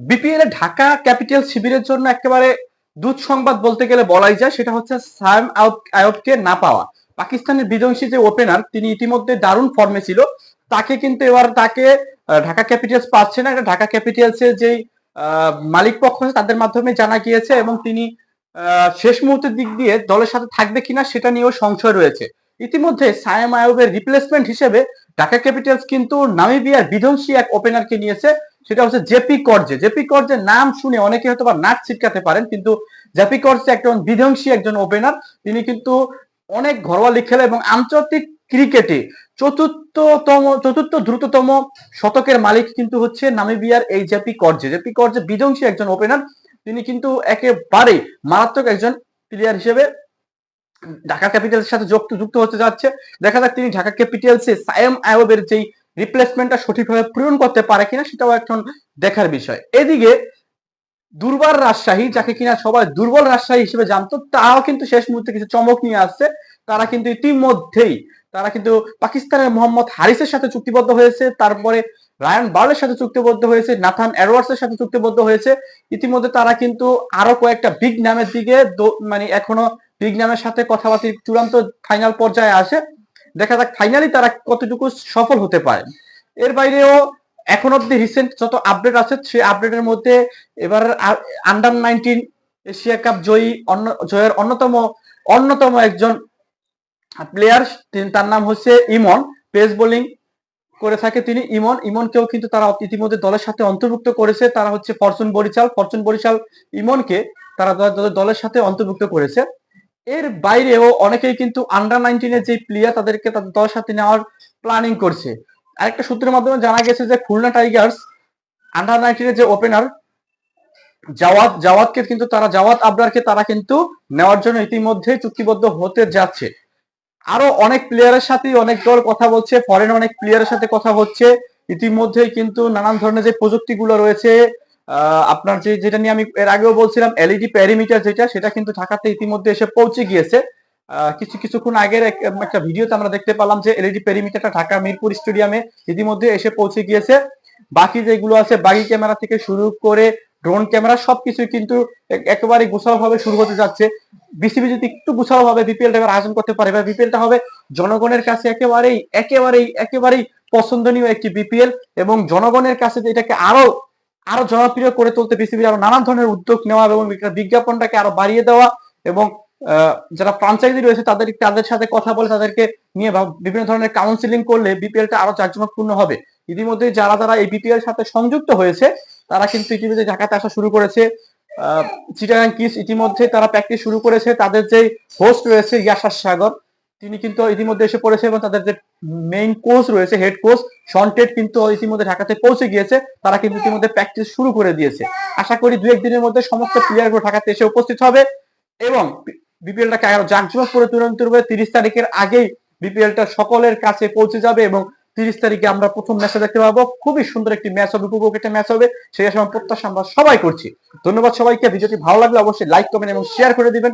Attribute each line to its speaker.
Speaker 1: BPL এ Dhaka capital শিবিরের জন্য একেবারে দুঃসংবাদ বলতে গেলে বলাই যায়, সেটা হচ্ছে সায়েম আয়ুবকে না পাওয়া। পাকিস্তানের বিধ্বংসী যে ওপেনার, তিনি ইতিমধ্যে দারুণ ফর্মে ছিল, তাকে কিন্তু এবার তাকে ঢাকা ক্যাপিটালস পাচ্ছে না। এটা ঢাকা ক্যাপিটালস এর যেই মালিক পক্ষ আছে তাদের মাধ্যমে জানা গিয়েছে, এবং তিনি শেষ মুহূর্তের দিক দিয়ে দলের সাথে থাকবে কিনা সেটা নিয়েও সংশয় রয়েছে। ইতিমধ্যে সায়েম আয়ুবের রিপ্লেসমেন্ট হিসেবে ঢাকা ক্যাপিটালস কিন্তু নামিবিয়ার বিধ্বংসী এক ওপেনারকে নিয়েছে, সেটা হচ্ছে জেপি কর্জে। জেপি কর্জের নাম শুনে অনেকে হয়তো বা নাক ছিটকাতে পারেন, কিন্তু জেপি কর্জে একজন বিধ্বংসী একজন ওপেনার। তিনি কিন্তু অনেক ঘরোয়া লিগ খেলে এবং আন্তর্জাতিক ক্রিকেটে চতুর্থ দ্রুততম শতকের মালিক কিন্তু হচ্ছে নামিবিয়ার এই জেপি কর্জে। জেপি কর্জে বিধ্বংসী একজন ওপেনার, তিনি কিন্তু একেবারে মারাত্মক একজন প্লেয়ার হিসেবে ঢাকা ক্যাপিটালসের সাথে যুক্ত হতে যাচ্ছে। দেখা যাক তিনি ঢাকা ক্যাপিটালসে সায়েম আয়ুবের যেই রিপ্লেসমেন্টটা সঠিকভাবে পূরণ করতে পারে কিনা, সেটাও এখন দেখার বিষয়। এদিকে দুর্বার রাজশাহী, যাকে কিনা সবাই দুর্বল রাজশাহী হিসেবে জানতো, তারাও কিন্তু শেষ মুহূর্তে কিছু চমক নিয়ে আসছে। তারা কিন্তু ইতিমধ্যেই পাকিস্তানের মোহাম্মদ হারিসের সাথে চুক্তিবদ্ধ হয়েছে, তারপরে রায়ান বার্লের সাথে চুক্তিবদ্ধ হয়েছে, নাথান এডওয়ার্ডস এর সাথে চুক্তিবদ্ধ হয়েছে। ইতিমধ্যে তারা কিন্তু আরো কয়েকটা বিগ নামের দিকে মানে এখনো বিগ নামের সাথে কথাবার্তা চূড়ান্ত ফাইনাল পর্যায়ে আসে। দেখা যাক ফাইনালি তারা কতটুকু সফল হতে পারে। এর বাইরেও এখন অব্দি রিসেন্ট যত আপডেট আছে, সেই আপডেটের মধ্যে এবার আন্ডার-19 এশিয়া কাপ জয়ের অন্যতম একজন প্লেয়ার, তার নাম হচ্ছে ইমন। পেস বোলিং করে থাকে তিনি। ইমনকেও কিন্তু তারা ইতিমধ্যে দলের সাথে অন্তর্ভুক্ত করেছে। তারা হচ্ছে ফরচুন বরিশাল ইমনকে তারা দলের সাথে অন্তর্ভুক্ত করেছে। এর বাইরেও অনেকেই কিন্তু আন্ডার-19 যে প্লেয়ার, তাদেরকে তাদের দলের সাথে নেওয়ার প্ল্যানিং করছে। আরেকটা সূত্রের মাধ্যমে জানা গেছে যে খুলনা টাইগার্স আন্ডার-19 যে ওপেনার জাওয়াদ আবরারকে তারা কিন্তু নেওয়ার জন্য ইতিমধ্যে চুক্তিবদ্ধ হতে যাচ্ছে। আরো অনেক প্লেয়ারের সাথে অনেক দল কথা বলছে, ফরেন অনেক প্লেয়ারের সাথে কথা হচ্ছে। ইতিমধ্যেই কিন্তু নানান ধরনের যে প্রযুক্তিগুলো রয়েছে, আপনার যেটা নিয়ে আমি এর আগেও বলছিলাম, এলইডি প্যারিমিটার, সেটা কিন্তু ঢাকাতে ইতিমধ্যে এসে পৌঁছে গিয়েছে। কিছুক্ষণ আগের একটা ভিডিওতে আমরা দেখতে পেলাম যে এলইডি প্যারিমিটারটা ঢাকা মিরপুর স্টেডিয়ামে ইতিমধ্যে এসে পৌঁছে গিয়েছে। বাকি যেগুলো আছে, বাকি ক্যামেরা থেকে শুরু করে ড্রোন ক্যামেরা, সবকিছু কিন্তু একেবারে গোছালো ভাবে শুরু হতে যাচ্ছে। বিসিবি যদি একটু গোছালো ভাবে বিপিএলটা আয়োজন করতে পারে, বা বিপিএলটা হবে জনগণের কাছে একেবারেই পছন্দনীয় একটি বিপিএল, এবং জনগণের কাছে এটাকে আরো জনপ্রিয় করে তুলতে বিসিবির আরো নানান ধরনের উদ্যোগ নেওয়া এবং বিজ্ঞাপনটাকে আরো বাড়িয়ে দেওয়া, এবং যারা ফ্রাঞ্চাইজি রয়েছে তাদের সাথে কথা বলে তাদেরকে নিয়ে বিভিন্ন ধরনের কাউন্সিলিং করলে বিপিএলটা আরো জাঁকজমকপূর্ণ হবে। ইতিমধ্যে যারা এই বিপিএল সাথে সংযুক্ত হয়েছে, তারা কিন্তু ইতিমধ্যে ঢাকাতে আসা শুরু করেছে। চিটাগাং কিংস ইতিমধ্যে তারা প্র্যাকটিস শুরু করেছে। তাদের যে হোস্ট রয়েছে ইয়াশাস সাগর, তিনি কিন্তু ইতিমধ্যে এসে পড়েছে, এবং তাদের যে মেইন কোচ রয়েছে, হেড কোচ শন্টেড, কিন্তু ইতিমধ্যে ঢাকাতে পৌঁছে গিয়েছে। তারা কিন্তু ইতিমধ্যে প্র্যাকটিস শুরু করে দিয়েছে। আশা করি 2-1 দিনের মধ্যে সমস্ত প্লেয়ারগুলো ঢাকাতে এসে উপস্থিত হবে, এবং বিপিএলটাকে আরো জাঁকজমক করে তুলবে। 30 তারিখের আগেই বিপিএলটা সকলের কাছে পৌঁছে যাবে, এবং 30 তারিখে আমরা প্রথম ম্যাচটা দেখতে পাবো। খুবই সুন্দর একটি ম্যাচ হবে, উপভোগ একটা ম্যাচ হবে, সেই সময় প্রত্যাশা আমরা সবাই করছি। ধন্যবাদ সবাইকে। ভিডিওটি ভালো লাগলে অবশ্যই লাইক, কমেন্ট এবং শেয়ার করে দিবেন।